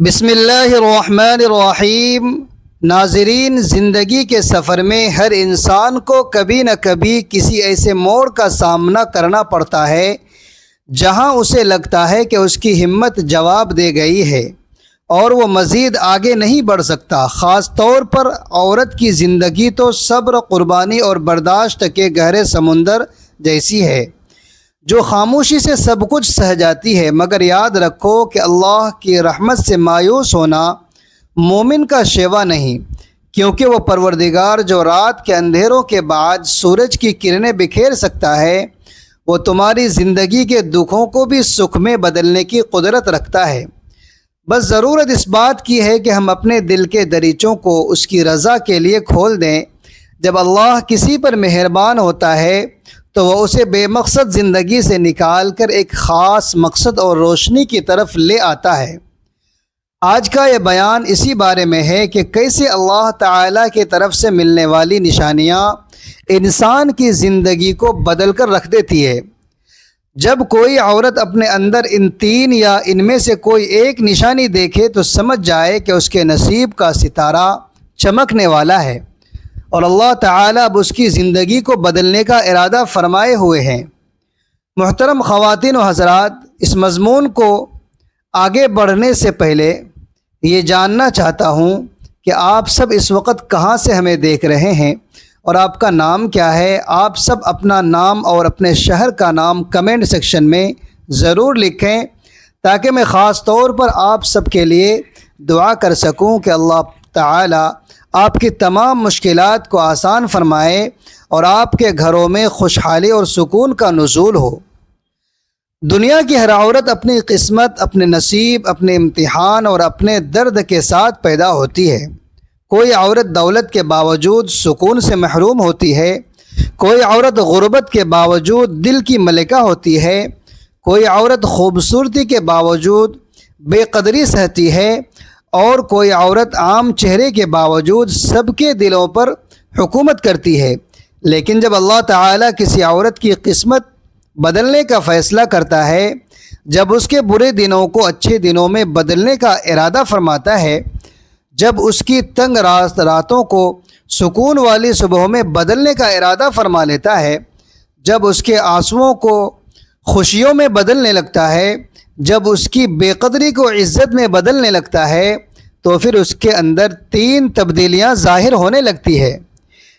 بسم اللہ الرحمن الرحیم۔ ناظرین، زندگی کے سفر میں ہر انسان کو کبھی نہ کبھی کسی ایسے موڑ کا سامنا کرنا پڑتا ہے جہاں اسے لگتا ہے کہ اس کی ہمت جواب دے گئی ہے اور وہ مزید آگے نہیں بڑھ سکتا۔ خاص طور پر عورت کی زندگی تو صبر، قربانی اور برداشت کے گہرے سمندر جیسی ہے جو خاموشی سے سب کچھ سہ جاتی ہے۔ مگر یاد رکھو کہ اللہ کی رحمت سے مایوس ہونا مومن کا شیوا نہیں، کیونکہ وہ پروردگار جو رات کے اندھیروں کے بعد سورج کی کرنیں بکھیر سکتا ہے، وہ تمہاری زندگی کے دکھوں کو بھی سکھ میں بدلنے کی قدرت رکھتا ہے۔ بس ضرورت اس بات کی ہے کہ ہم اپنے دل کے دریچوں کو اس کی رضا کے لیے کھول دیں۔ جب اللہ کسی پر مہربان ہوتا ہے تو وہ اسے بے مقصد زندگی سے نکال کر ایک خاص مقصد اور روشنی کی طرف لے آتا ہے۔ آج کا یہ بیان اسی بارے میں ہے کہ کیسے اللہ تعالیٰ کی طرف سے ملنے والی نشانیاں انسان کی زندگی کو بدل کر رکھ دیتی ہے۔ جب کوئی عورت اپنے اندر ان تین یا ان میں سے کوئی ایک نشانی دیکھے تو سمجھ جائے کہ اس کے نصیب کا ستارہ چمکنے والا ہے اور اللہ تعالیٰ اب اس کی زندگی کو بدلنے کا ارادہ فرمائے ہوئے ہیں۔ محترم خواتین و حضرات، اس مضمون کو آگے بڑھنے سے پہلے یہ جاننا چاہتا ہوں کہ آپ سب اس وقت کہاں سے ہمیں دیکھ رہے ہیں اور آپ کا نام کیا ہے۔ آپ سب اپنا نام اور اپنے شہر کا نام کمنٹ سیکشن میں ضرور لکھیں تاکہ میں خاص طور پر آپ سب کے لیے دعا کر سکوں کہ اللہ تعالی آپ کی تمام مشکلات کو آسان فرمائے اور آپ کے گھروں میں خوشحالی اور سکون کا نزول ہو۔ دنیا کی ہر عورت اپنی قسمت، اپنے نصیب، اپنے امتحان اور اپنے درد کے ساتھ پیدا ہوتی ہے۔ کوئی عورت دولت کے باوجود سکون سے محروم ہوتی ہے، کوئی عورت غربت کے باوجود دل کی ملکہ ہوتی ہے، کوئی عورت خوبصورتی کے باوجود بے قدری سہتی ہے اور کوئی عورت عام چہرے کے باوجود سب کے دلوں پر حکومت کرتی ہے۔ لیکن جب اللہ تعالیٰ کسی عورت کی قسمت بدلنے کا فیصلہ کرتا ہے، جب اس کے برے دنوں کو اچھے دنوں میں بدلنے کا ارادہ فرماتا ہے، جب اس کی تنگ راتوں کو سکون والی صبحوں میں بدلنے کا ارادہ فرما لیتا ہے، جب اس کے آنسوؤں کو خوشیوں میں بدلنے لگتا ہے، جب اس کی بے قدری کو عزت میں بدلنے لگتا ہے، تو پھر اس کے اندر تین تبدیلیاں ظاہر ہونے لگتی ہے۔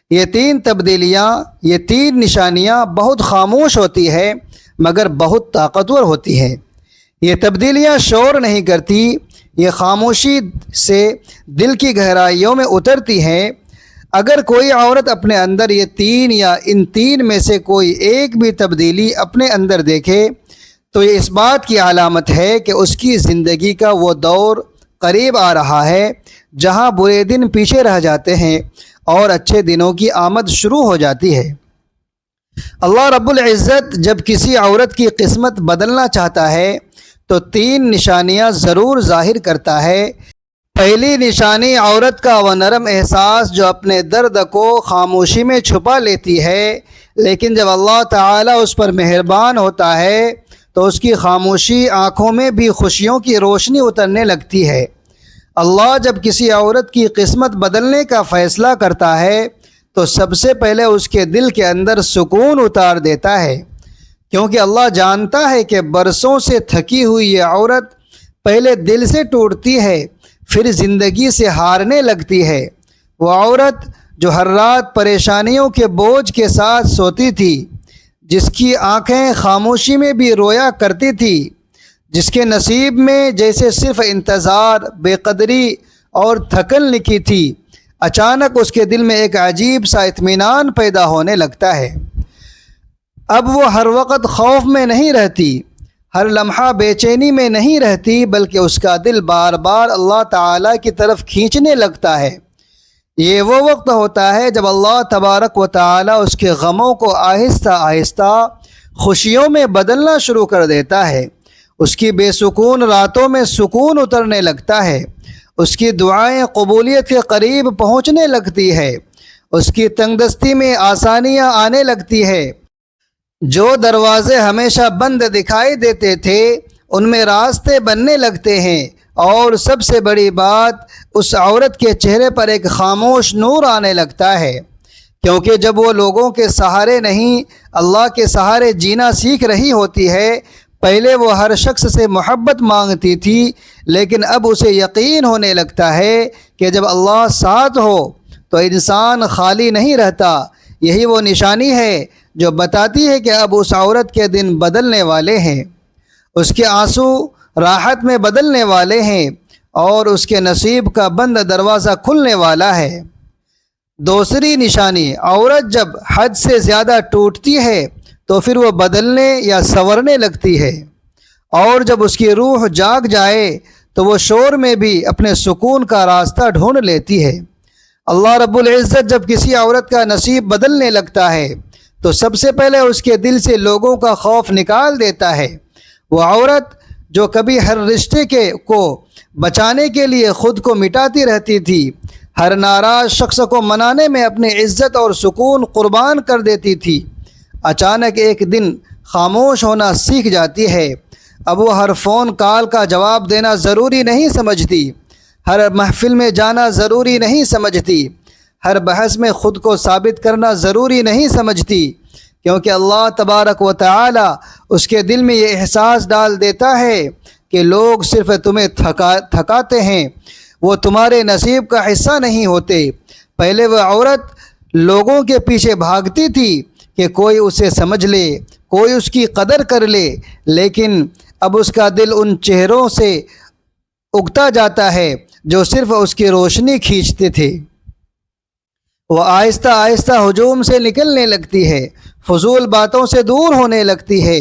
یہ تین تبدیلیاں، یہ تین نشانیاں بہت خاموش ہوتی ہے مگر بہت طاقتور ہوتی ہیں۔ یہ تبدیلیاں شور نہیں کرتی، یہ خاموشی سے دل کی گہرائیوں میں اترتی ہیں۔ اگر کوئی عورت اپنے اندر یہ تین یا ان تین میں سے کوئی ایک بھی تبدیلی اپنے اندر دیکھے تو یہ اس بات کی علامت ہے کہ اس کی زندگی کا وہ دور قریب آ رہا ہے جہاں برے دن پیچھے رہ جاتے ہیں اور اچھے دنوں کی آمد شروع ہو جاتی ہے۔ اللہ رب العزت جب کسی عورت کی قسمت بدلنا چاہتا ہے تو تین نشانیاں ضرور ظاہر کرتا ہے۔ پہلی نشانی عورت کا وہ نرم احساس جو اپنے درد کو خاموشی میں چھپا لیتی ہے، لیکن جب اللہ تعالیٰ اس پر مہربان ہوتا ہے تو اس کی خاموشی آنکھوں میں بھی خوشیوں کی روشنی اترنے لگتی ہے۔ اللہ جب کسی عورت کی قسمت بدلنے کا فیصلہ کرتا ہے تو سب سے پہلے اس کے دل کے اندر سکون اتار دیتا ہے، کیونکہ اللہ جانتا ہے کہ برسوں سے تھکی ہوئی یہ عورت پہلے دل سے ٹوٹتی ہے، پھر زندگی سے ہارنے لگتی ہے۔ وہ عورت جو ہر رات پریشانیوں کے بوجھ کے ساتھ سوتی تھی، جس کی آنکھیں خاموشی میں بھی رویا کرتی تھی، جس کے نصیب میں جیسے صرف انتظار، بے قدری اور تھکن لکھی تھی، اچانک اس کے دل میں ایک عجیب سا اطمینان پیدا ہونے لگتا ہے۔ اب وہ ہر وقت خوف میں نہیں رہتی، ہر لمحہ بے چینی میں نہیں رہتی، بلکہ اس کا دل بار بار اللہ تعالیٰ کی طرف کھینچنے لگتا ہے۔ یہ وہ وقت ہوتا ہے جب اللہ تبارک و تعالیٰ اس کے غموں کو آہستہ آہستہ خوشیوں میں بدلنا شروع کر دیتا ہے۔ اس کی بے سکون راتوں میں سکون اترنے لگتا ہے، اس کی دعائیں قبولیت کے قریب پہنچنے لگتی ہے، اس کی تنگ دستی میں آسانیاں آنے لگتی ہے۔ جو دروازے ہمیشہ بند دکھائی دیتے تھے ان میں راستے بننے لگتے ہیں، اور سب سے بڑی بات اس عورت کے چہرے پر ایک خاموش نور آنے لگتا ہے، کیونکہ جب وہ لوگوں کے سہارے نہیں اللہ کے سہارے جینا سیکھ رہی ہوتی ہے۔ پہلے وہ ہر شخص سے محبت مانگتی تھی، لیکن اب اسے یقین ہونے لگتا ہے کہ جب اللہ ساتھ ہو تو انسان خالی نہیں رہتا۔ یہی وہ نشانی ہے جو بتاتی ہے کہ اب اس عورت کے دن بدلنے والے ہیں، اس کے آنسو راحت میں بدلنے والے ہیں، اور اس کے نصیب کا بند دروازہ کھلنے والا ہے۔ دوسری نشانی، عورت جب حد سے زیادہ ٹوٹتی ہے تو پھر وہ بدلنے یا سنورنے لگتی ہے، اور جب اس کی روح جاگ جائے تو وہ شور میں بھی اپنے سکون کا راستہ ڈھونڈ لیتی ہے۔ اللہ رب العزت جب کسی عورت کا نصیب بدلنے لگتا ہے تو سب سے پہلے اس کے دل سے لوگوں کا خوف نکال دیتا ہے۔ وہ عورت جو کبھی ہر رشتے کو بچانے کے لیے خود کو مٹاتی رہتی تھی، ہر ناراض شخص کو منانے میں اپنی عزت اور سکون قربان کر دیتی تھی، اچانک ایک دن خاموش ہونا سیکھ جاتی ہے۔ اب وہ ہر فون کال کا جواب دینا ضروری نہیں سمجھتی، ہر محفل میں جانا ضروری نہیں سمجھتی، ہر بحث میں خود کو ثابت کرنا ضروری نہیں سمجھتی، کیونکہ اللہ تبارک و تعالی اس کے دل میں یہ احساس ڈال دیتا ہے کہ لوگ صرف تمہیں تھکاتے ہیں، وہ تمہارے نصیب کا حصہ نہیں ہوتے۔ پہلے وہ عورت لوگوں کے پیچھے بھاگتی تھی کہ کوئی اسے سمجھ لے، کوئی اس کی قدر کر لے، لیکن اب اس کا دل ان چہروں سے اگتا جاتا ہے جو صرف اس کی روشنی کھینچتے تھے۔ وہ آہستہ آہستہ ہجوم سے نکلنے لگتی ہے، فضول باتوں سے دور ہونے لگتی ہے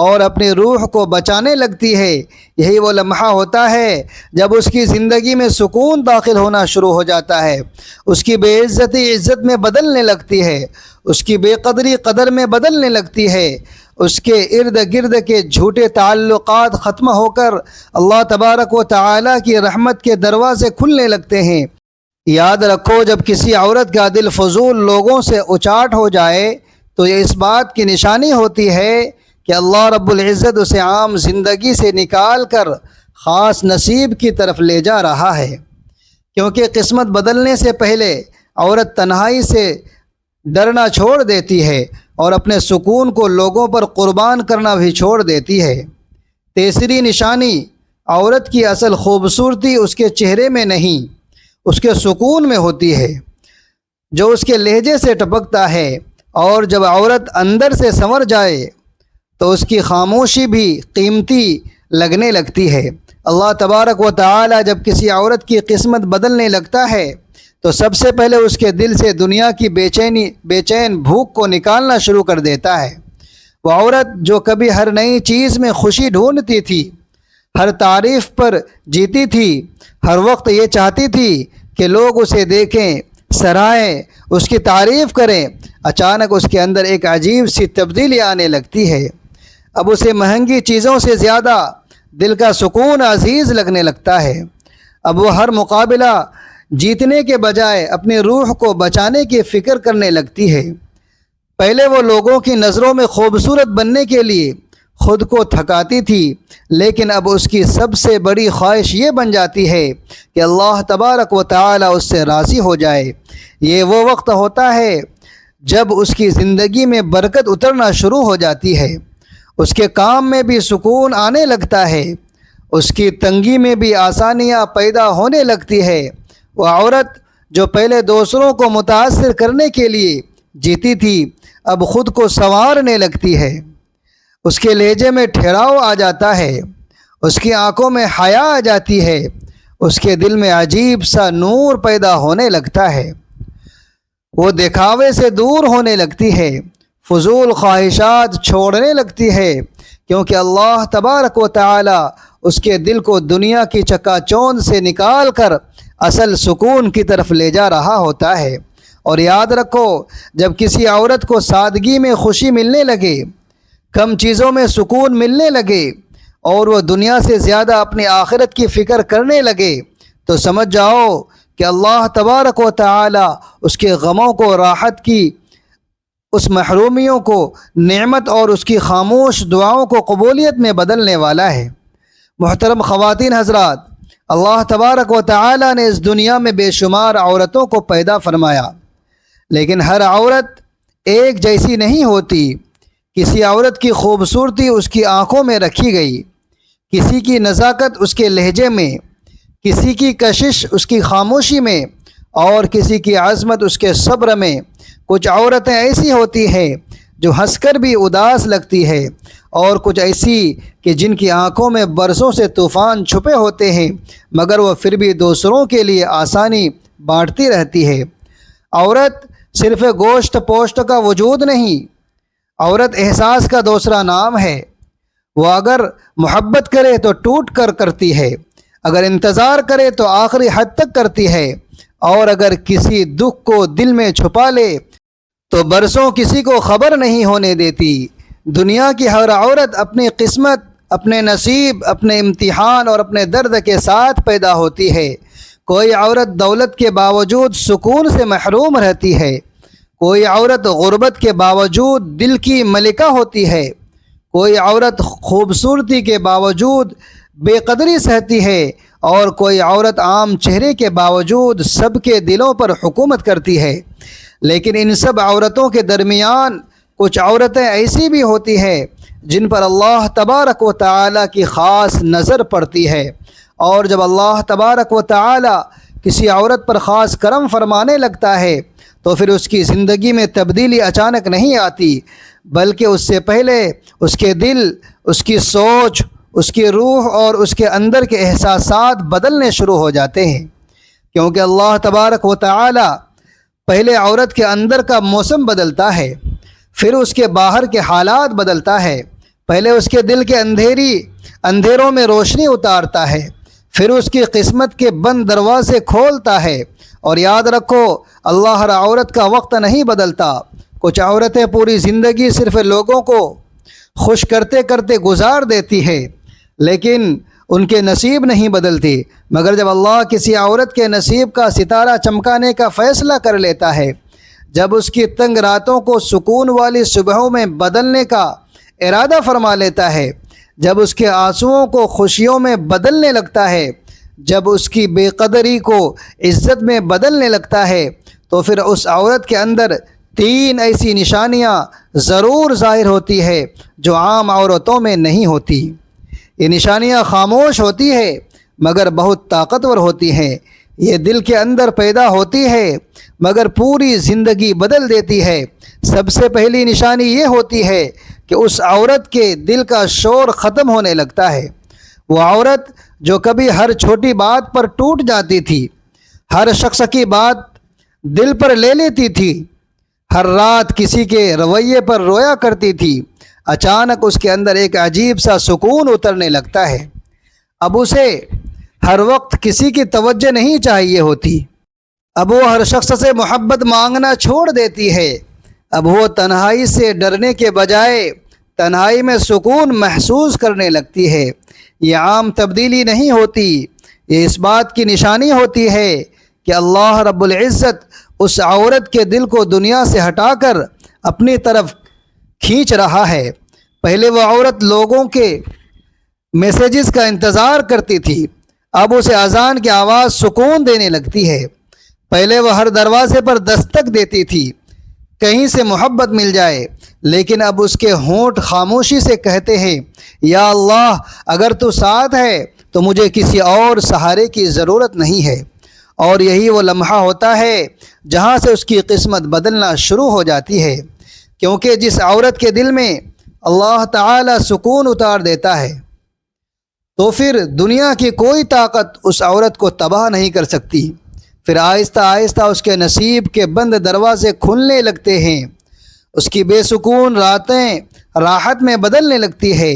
اور اپنی روح کو بچانے لگتی ہے۔ یہی وہ لمحہ ہوتا ہے جب اس کی زندگی میں سکون داخل ہونا شروع ہو جاتا ہے، اس کی بے عزتی عزت میں بدلنے لگتی ہے، اس کی بے قدری قدر میں بدلنے لگتی ہے، اس کے ارد گرد کے جھوٹے تعلقات ختم ہو کر اللہ تبارک و تعالی کی رحمت کے دروازے کھلنے لگتے ہیں۔ یاد رکھو، جب کسی عورت کا دل فضول لوگوں سے اچاٹ ہو جائے تو یہ اس بات کی نشانی ہوتی ہے کہ اللہ رب العزت اسے عام زندگی سے نکال کر خاص نصیب کی طرف لے جا رہا ہے، کیونکہ قسمت بدلنے سے پہلے عورت تنہائی سے ڈرنا چھوڑ دیتی ہے اور اپنے سکون کو لوگوں پر قربان کرنا بھی چھوڑ دیتی ہے۔ تیسری نشانی، عورت کی اصل خوبصورتی اس کے چہرے میں نہیں، اس کے سکون میں ہوتی ہے، جو اس کے لہجے سے ٹپکتا ہے۔ اور جب عورت اندر سے سنور جائے تو اس کی خاموشی بھی قیمتی لگنے لگتی ہے۔ اللہ تبارک و تعالی جب کسی عورت کی قسمت بدلنے لگتا ہے تو سب سے پہلے اس کے دل سے دنیا کی بے چین بھوک کو نکالنا شروع کر دیتا ہے۔ وہ عورت جو کبھی ہر نئی چیز میں خوشی ڈھونڈتی تھی، ہر تعریف پر جیتی تھی، ہر وقت یہ چاہتی تھی کہ لوگ اسے دیکھیں، سراہیں، اس کی تعریف کریں، اچانک اس کے اندر ایک عجیب سی تبدیلی آنے لگتی ہے۔ اب اسے مہنگی چیزوں سے زیادہ دل کا سکون عزیز لگنے لگتا ہے۔ اب وہ ہر مقابلہ جیتنے کے بجائے اپنی روح کو بچانے کی فکر کرنے لگتی ہے۔ پہلے وہ لوگوں کی نظروں میں خوبصورت بننے کے لیے خود کو تھکاتی تھی، لیکن اب اس کی سب سے بڑی خواہش یہ بن جاتی ہے کہ اللہ تبارک و تعالی اس سے راضی ہو جائے۔ یہ وہ وقت ہوتا ہے جب اس کی زندگی میں برکت اترنا شروع ہو جاتی ہے، اس کے کام میں بھی سکون آنے لگتا ہے، اس کی تنگی میں بھی آسانیاں پیدا ہونے لگتی ہے۔ وہ عورت جو پہلے دوسروں کو متاثر کرنے کے لیے جیتی تھی، اب خود کو سنوارنے لگتی ہے، اس کے لہجے میں ٹھہراؤ آ جاتا ہے، اس کی آنکھوں میں حیا آ جاتی ہے، اس کے دل میں عجیب سا نور پیدا ہونے لگتا ہے۔ وہ دکھاوے سے دور ہونے لگتی ہے، فضول خواہشات چھوڑنے لگتی ہے، کیونکہ اللہ تبارک و تعالی اس کے دل کو دنیا کی چکا چوند سے نکال کر اصل سکون کی طرف لے جا رہا ہوتا ہے۔ اور یاد رکھو، جب کسی عورت کو سادگی میں خوشی ملنے لگے، کم چیزوں میں سکون ملنے لگے اور وہ دنیا سے زیادہ اپنی آخرت کی فکر کرنے لگے، تو سمجھ جاؤ کہ اللہ تبارک و تعالی اس کے غموں کو راحت کی، اس محرومیوں کو نعمت اور اس کی خاموش دعاؤں کو قبولیت میں بدلنے والا ہے۔ محترم خواتین حضرات، اللہ تبارک و تعالی نے اس دنیا میں بے شمار عورتوں کو پیدا فرمایا، لیکن ہر عورت ایک جیسی نہیں ہوتی۔ کسی عورت کی خوبصورتی اس کی آنکھوں میں رکھی گئی، کسی کی نزاکت اس کے لہجے میں، کسی کی کشش اس کی خاموشی میں، اور کسی کی عظمت اس کے صبر میں۔ کچھ عورتیں ایسی ہوتی ہیں جو ہنس کر بھی اداس لگتی ہے، اور کچھ ایسی کہ جن کی آنکھوں میں برسوں سے طوفان چھپے ہوتے ہیں، مگر وہ پھر بھی دوسروں کے لیے آسانی بانٹتی رہتی ہے۔ عورت صرف گوشت پوشت کا وجود نہیں، عورت احساس کا دوسرا نام ہے۔ وہ اگر محبت کرے تو ٹوٹ کر کرتی ہے، اگر انتظار کرے تو آخری حد تک کرتی ہے، اور اگر کسی دکھ کو دل میں چھپا لے تو برسوں کسی کو خبر نہیں ہونے دیتی۔ دنیا کی ہر عورت اپنی قسمت، اپنے نصیب، اپنے امتحان اور اپنے درد کے ساتھ پیدا ہوتی ہے۔ کوئی عورت دولت کے باوجود سکون سے محروم رہتی ہے، کوئی عورت غربت کے باوجود دل کی ملکہ ہوتی ہے، کوئی عورت خوبصورتی کے باوجود بے قدری سہتی ہے، اور کوئی عورت عام چہرے کے باوجود سب کے دلوں پر حکومت کرتی ہے۔ لیکن ان سب عورتوں کے درمیان کچھ عورتیں ایسی بھی ہوتی ہیں جن پر اللہ تبارک و تعالی کی خاص نظر پڑتی ہے، اور جب اللہ تبارک و تعالی کسی عورت پر خاص کرم فرمانے لگتا ہے تو پھر اس کی زندگی میں تبدیلی اچانک نہیں آتی، بلکہ اس سے پہلے اس کے دل، اس کی سوچ، اس کی روح اور اس کے اندر کے احساسات بدلنے شروع ہو جاتے ہیں، کیونکہ اللہ تبارک و تعالی پہلے عورت کے اندر کا موسم بدلتا ہے، پھر اس کے باہر کے حالات بدلتا ہے۔ پہلے اس کے دل کے اندھیروں میں روشنی اتارتا ہے، پھر اس کی قسمت کے بند دروازے کھولتا ہے۔ اور یاد رکھو، اللہ ہر عورت کا وقت نہیں بدلتا۔ کچھ عورتیں پوری زندگی صرف لوگوں کو خوش کرتے کرتے گزار دیتی ہے، لیکن ان کے نصیب نہیں بدلتی۔ مگر جب اللہ کسی عورت کے نصیب کا ستارہ چمکانے کا فیصلہ کر لیتا ہے، جب اس کی تنگ راتوں کو سکون والی صبحوں میں بدلنے کا ارادہ فرما لیتا ہے، جب اس کے آنسوؤں کو خوشیوں میں بدلنے لگتا ہے، جب اس کی بے قدری کو عزت میں بدلنے لگتا ہے، تو پھر اس عورت کے اندر 3 ایسی نشانیاں ضرور ظاہر ہوتی ہے جو عام عورتوں میں نہیں ہوتی۔ یہ نشانیاں خاموش ہوتی ہے مگر بہت طاقتور ہوتی ہیں۔ یہ دل کے اندر پیدا ہوتی ہے مگر پوری زندگی بدل دیتی ہے۔ سب سے پہلی نشانی یہ ہوتی ہے کہ اس عورت کے دل کا شور ختم ہونے لگتا ہے۔ وہ عورت جو کبھی ہر چھوٹی بات پر ٹوٹ جاتی تھی، ہر شخص کی بات دل پر لے لیتی تھی، ہر رات کسی کے رویے پر رویا کرتی تھی، اچانک اس کے اندر ایک عجیب سا سکون اترنے لگتا ہے۔ اب اسے ہر وقت کسی کی توجہ نہیں چاہیے ہوتی، اب وہ ہر شخص سے محبت مانگنا چھوڑ دیتی ہے۔ اب وہ تنہائی سے ڈرنے کے بجائے تنہائی میں سکون محسوس کرنے لگتی ہے۔ یہ عام تبدیلی نہیں ہوتی، یہ اس بات کی نشانی ہوتی ہے کہ اللہ رب العزت اس عورت کے دل کو دنیا سے ہٹا کر اپنی طرف کھینچ رہا ہے۔ پہلے وہ عورت لوگوں کے میسیجز کا انتظار کرتی تھی، اب اسے اذان کی آواز سکون دینے لگتی ہے۔ پہلے وہ ہر دروازے پر دستک دیتی تھی کہیں سے محبت مل جائے، لیکن اب اس کے ہونٹ خاموشی سے کہتے ہیں، یا اللہ اگر تو ساتھ ہے تو مجھے کسی اور سہارے کی ضرورت نہیں ہے۔ اور یہی وہ لمحہ ہوتا ہے جہاں سے اس کی قسمت بدلنا شروع ہو جاتی ہے، کیونکہ جس عورت کے دل میں اللہ تعالی سکون اتار دیتا ہے تو پھر دنیا کی کوئی طاقت اس عورت کو تباہ نہیں کر سکتی۔ پھر آہستہ آہستہ اس کے نصیب کے بند دروازے کھلنے لگتے ہیں، اس کی بے سکون راتیں راحت میں بدلنے لگتی ہے،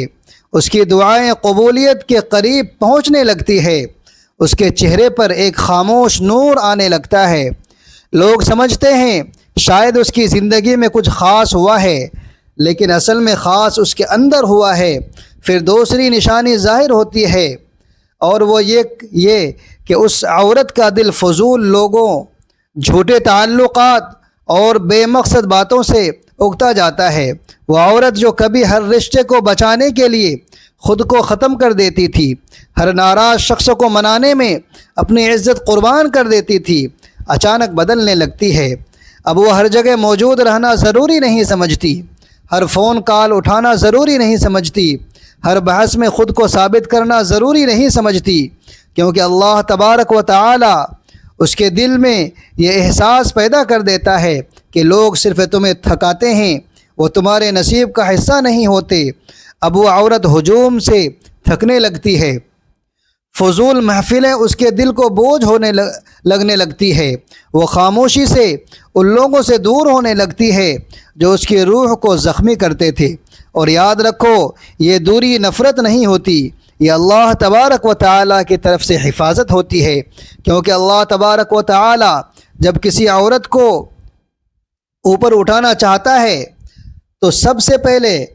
اس کی دعائیں قبولیت کے قریب پہنچنے لگتی ہے، اس کے چہرے پر ایک خاموش نور آنے لگتا ہے۔ لوگ سمجھتے ہیں شاید اس کی زندگی میں کچھ خاص ہوا ہے، لیکن اصل میں خاص اس کے اندر ہوا ہے۔ پھر دوسری نشانی ظاہر ہوتی ہے، اور وہ یہ کہ اس عورت کا دل فضول لوگوں، جھوٹے تعلقات اور بے مقصد باتوں سے اگتا جاتا ہے۔ وہ عورت جو کبھی ہر رشتے کو بچانے کے لیے خود کو ختم کر دیتی تھی، ہر ناراض شخص کو منانے میں اپنی عزت قربان کر دیتی تھی، اچانک بدلنے لگتی ہے۔ اب وہ ہر جگہ موجود رہنا ضروری نہیں سمجھتی، ہر فون کال اٹھانا ضروری نہیں سمجھتی، ہر بحث میں خود کو ثابت کرنا ضروری نہیں سمجھتی، کیونکہ اللہ تبارک و تعالی اس کے دل میں یہ احساس پیدا کر دیتا ہے کہ لوگ صرف تمہیں تھکاتے ہیں، وہ تمہارے نصیب کا حصہ نہیں ہوتے۔ اب وہ عورت ہجوم سے تھکنے لگتی ہے، فضول محفلیں اس کے دل کو بوجھ لگنے لگتی ہے، وہ خاموشی سے ان لوگوں سے دور ہونے لگتی ہے جو اس کی روح کو زخمی کرتے تھے۔ اور یاد رکھو، یہ دوری نفرت نہیں ہوتی، یہ اللہ تبارک و تعالی کی طرف سے حفاظت ہوتی ہے، کیونکہ اللہ تبارک و تعالی جب کسی عورت کو اوپر اٹھانا چاہتا ہے تو سب سے پہلے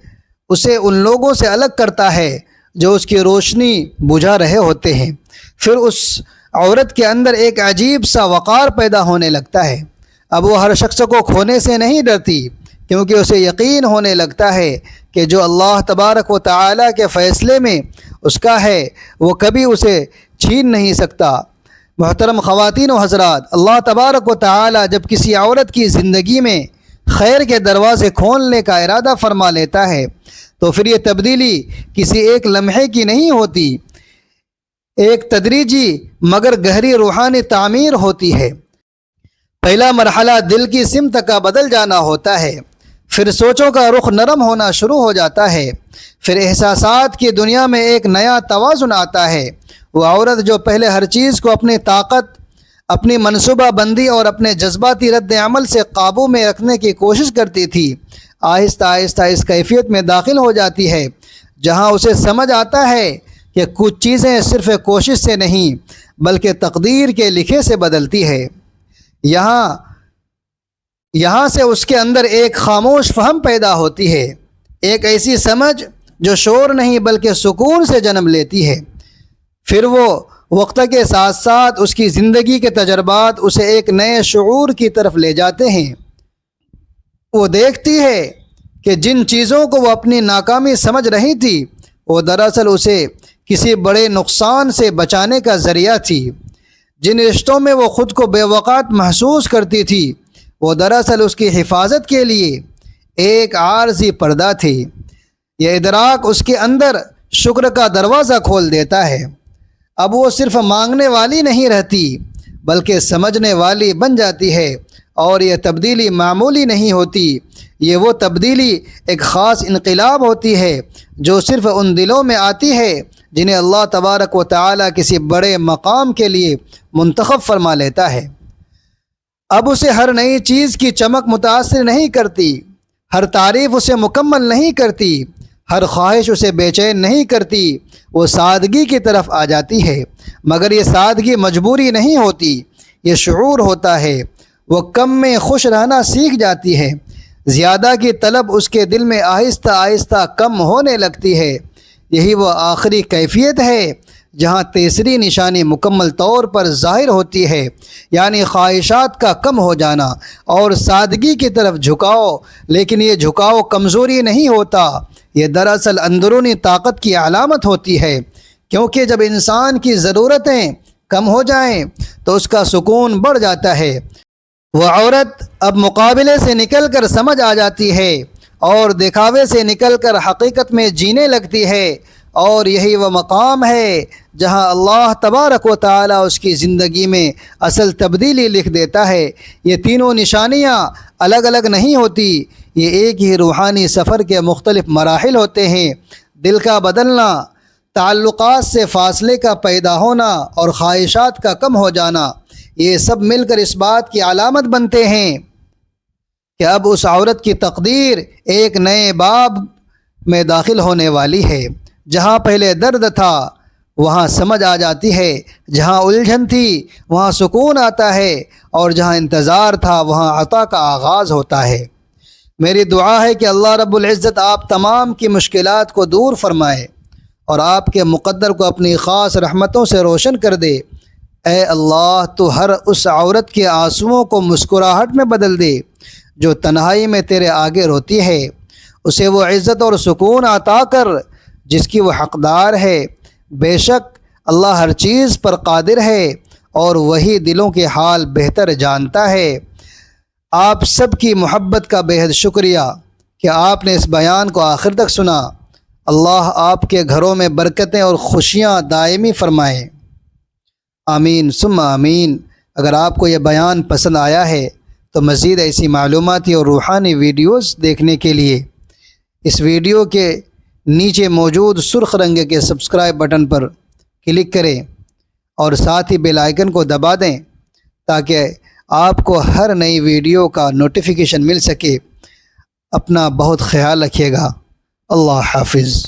اسے ان لوگوں سے الگ کرتا ہے جو اس کی روشنی بجھا رہے ہوتے ہیں۔ پھر اس عورت کے اندر ایک عجیب سا وقار پیدا ہونے لگتا ہے۔ اب وہ ہر شخص کو کھونے سے نہیں ڈرتی، کیونکہ اسے یقین ہونے لگتا ہے کہ جو اللہ تبارک و تعالی کے فیصلے میں اس کا ہے وہ کبھی اسے چھین نہیں سکتا۔ محترم خواتین و حضرات، اللہ تبارک و تعالی جب کسی عورت کی زندگی میں خیر کے دروازے کھولنے کا ارادہ فرما لیتا ہے تو پھر یہ تبدیلی کسی ایک لمحے کی نہیں ہوتی، ایک تدریجی مگر گہری روحانی تعمیر ہوتی ہے۔ پہلا مرحلہ دل کی سمت کا بدل جانا ہوتا ہے، پھر سوچوں کا رخ نرم ہونا شروع ہو جاتا ہے، پھر احساسات کی دنیا میں ایک نیا توازن آتا ہے۔ وہ عورت جو پہلے ہر چیز کو اپنی طاقت، اپنی منصوبہ بندی اور اپنے جذباتی رد عمل سے قابو میں رکھنے کی کوشش کرتی تھی، آہستہ آہستہ اس کیفیت میں داخل ہو جاتی ہے جہاں اسے سمجھ آتا ہے کہ کچھ چیزیں صرف کوشش سے نہیں بلکہ تقدیر کے لکھے سے بدلتی ہے۔ یہاں سے اس کے اندر ایک خاموش فہم پیدا ہوتی ہے، ایک ایسی سمجھ جو شور نہیں بلکہ سکون سے جنم لیتی ہے۔ پھر وہ وقت کے ساتھ ساتھ اس کی زندگی کے تجربات اسے ایک نئے شعور کی طرف لے جاتے ہیں۔ وہ دیکھتی ہے کہ جن چیزوں کو وہ اپنی ناکامی سمجھ رہی تھی وہ دراصل اسے کسی بڑے نقصان سے بچانے کا ذریعہ تھی، جن رشتوں میں وہ خود کو بے وقت محسوس کرتی تھی وہ دراصل اس کی حفاظت کے لیے ایک عارضی پردہ تھی۔ یہ ادراک اس کے اندر شکر کا دروازہ کھول دیتا ہے۔ اب وہ صرف مانگنے والی نہیں رہتی بلکہ سمجھنے والی بن جاتی ہے، اور یہ تبدیلی معمولی نہیں ہوتی، یہ وہ تبدیلی ایک خاص انقلاب ہوتی ہے جو صرف ان دلوں میں آتی ہے جنہیں اللہ تبارک و تعالی کسی بڑے مقام کے لیے منتخب فرما لیتا ہے۔ اب اسے ہر نئی چیز کی چمک متاثر نہیں کرتی، ہر تعریف اسے مکمل نہیں کرتی، ہر خواہش اسے بے چین نہیں کرتی، وہ سادگی کی طرف آ جاتی ہے۔ مگر یہ سادگی مجبوری نہیں ہوتی، یہ شعور ہوتا ہے۔ وہ کم میں خوش رہنا سیکھ جاتی ہے، زیادہ کی طلب اس کے دل میں آہستہ آہستہ کم ہونے لگتی ہے۔ یہی وہ آخری کیفیت ہے جہاں تیسری نشانی مکمل طور پر ظاہر ہوتی ہے، یعنی خواہشات کا کم ہو جانا اور سادگی کی طرف جھکاؤ۔ لیکن یہ جھکاؤ کمزوری نہیں ہوتا، یہ دراصل اندرونی طاقت کی علامت ہوتی ہے، کیونکہ جب انسان کی ضرورتیں کم ہو جائیں تو اس کا سکون بڑھ جاتا ہے۔ وہ عورت اب مقابلے سے نکل کر سمجھ آ جاتی ہے اور دکھاوے سے نکل کر حقیقت میں جینے لگتی ہے، اور یہی وہ مقام ہے جہاں اللہ تبارک و تعالی اس کی زندگی میں اصل تبدیلی لکھ دیتا ہے۔ یہ تینوں نشانیاں الگ الگ نہیں ہوتی، یہ ایک ہی روحانی سفر کے مختلف مراحل ہوتے ہیں۔ دل کا بدلنا، تعلقات سے فاصلے کا پیدا ہونا اور خواہشات کا کم ہو جانا، یہ سب مل کر اس بات کی علامت بنتے ہیں کہ اب اس عورت کی تقدیر ایک نئے باب میں داخل ہونے والی ہے۔ جہاں پہلے درد تھا وہاں سمجھ آ جاتی ہے، جہاں الجھن تھی وہاں سکون آتا ہے، اور جہاں انتظار تھا وہاں عطا کا آغاز ہوتا ہے۔ میری دعا ہے کہ اللہ رب العزت آپ تمام کی مشکلات کو دور فرمائے اور آپ کے مقدر کو اپنی خاص رحمتوں سے روشن کر دے۔ اے اللہ، تو ہر اس عورت کے آنسوؤں کو مسکراہٹ میں بدل دے جو تنہائی میں تیرے آگے روتی ہے، اسے وہ عزت اور سکون عطا کر جس کی وہ حقدار ہے۔ بے شک اللہ ہر چیز پر قادر ہے اور وہی دلوں کے حال بہتر جانتا ہے۔ آپ سب کی محبت کا بے حد شکریہ کہ آپ نے اس بیان کو آخر تک سنا۔ اللہ آپ کے گھروں میں برکتیں اور خوشیاں دائمی فرمائے۔ آمین ثم آمین۔ اگر آپ کو یہ بیان پسند آیا ہے تو مزید ایسی معلوماتی اور روحانی ویڈیوز دیکھنے کے لیے اس ویڈیو کے نیچے موجود سرخ رنگ کے سبسکرائب بٹن پر کلک کریں اور ساتھ ہی بیل آئیکن کو دبا دیں تاکہ آپ کو ہر نئی ویڈیو کا نوٹیفیکیشن مل سکے۔ اپنا بہت خیال رکھیے گا۔ اللہ حافظ۔